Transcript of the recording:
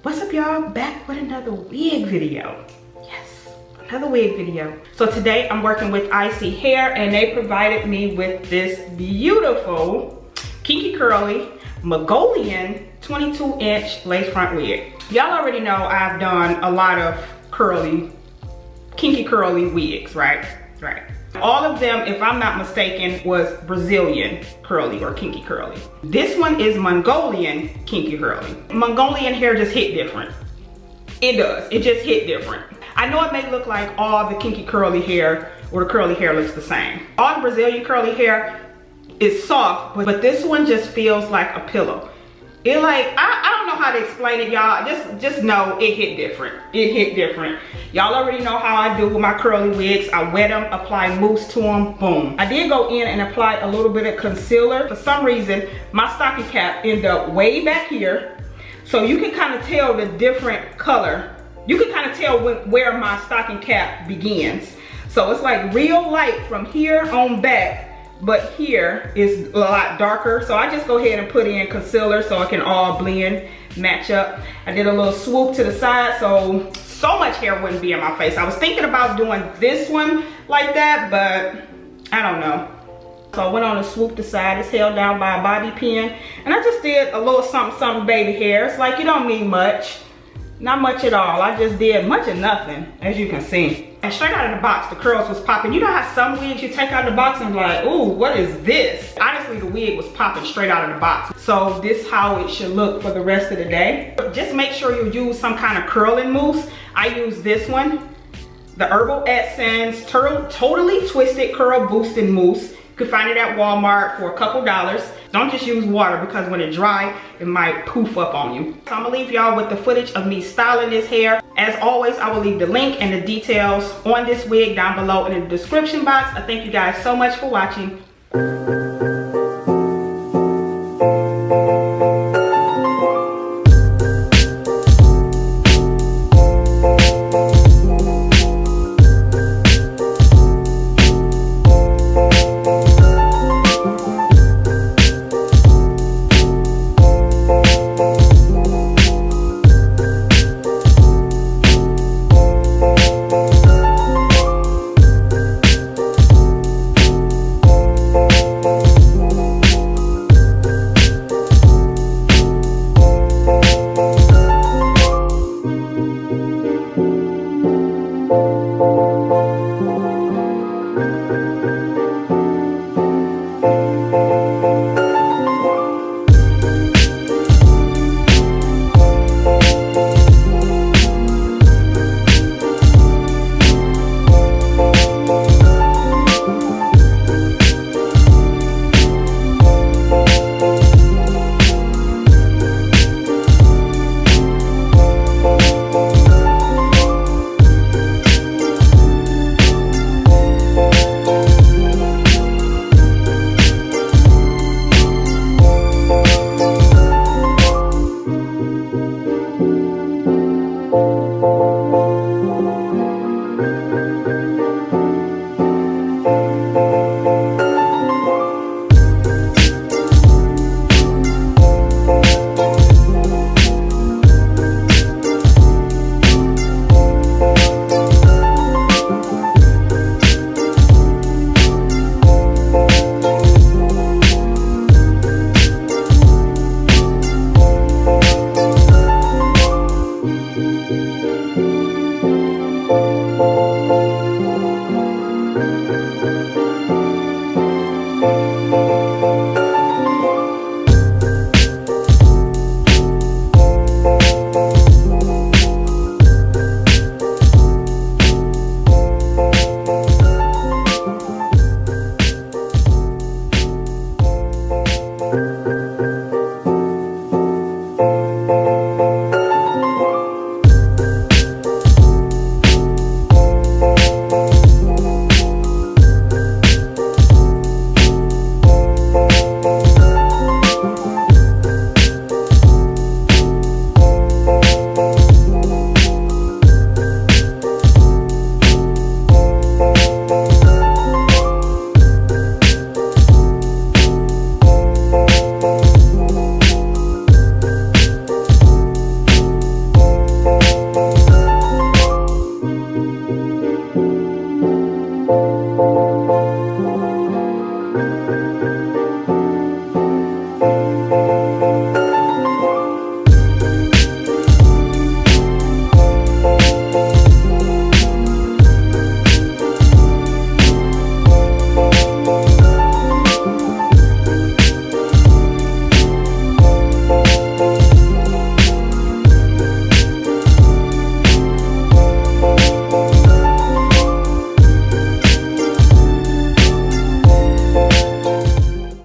What's up, y'all? Back with another wig video. Yes, another wig video. So today I'm working with ISee Hair, and they provided me with this beautiful kinky curly Mongolian 22-inch lace front wig. Y'all already know I've done a lot of kinky curly wigs, right? All of them, if I'm not mistaken, was Brazilian curly or kinky curly. This one is Mongolian kinky curly. Mongolian hair just hit different. It does, it just hit different. I know it may look like all the kinky curly hair or the curly hair looks the same. All the Brazilian curly hair is soft, but this one just feels like a pillow. It like, I don't know how to explain it, y'all. Just know it hit different. It hit different. Y'all already know how I do with my curly wigs. I wet them, apply mousse to them, boom. I did go in and apply a little bit of concealer. For some reason, my stocking cap ended up way back here. So you can kind of tell the different color. You can kind of tell where my stocking cap begins. So it's like real light from here on back, but here is a lot darker. So I just go ahead and put in concealer so it can all blend, match up. I did a little swoop to the side so much hair wouldn't be in my face. I was thinking about doing this one like that, but I don't know. So I went on a swoop to the side. It's held down by a bobby pin, and I just did a little something baby hair. It's like, you don't need much, not much at all. I just did much of nothing, as you can see. And straight out of the box, the curls was popping. You know how some wigs you take out of the box and like, ooh, what is this? Honestly, the wig was popping straight out of the box. So this is how it should look for the rest of the day. Just make sure you use some kind of curling mousse. I use this one, the Herbal Essence Totally Twisted Curl Boosting Mousse. You can find it at Walmart for a couple dollars. Don't just use water, because when it dry, it might poof up on you. So I'm gonna leave y'all with the footage of me styling this hair. As always, I will leave the link and the details on this wig down below in the description box. I thank you guys so much for watching. you.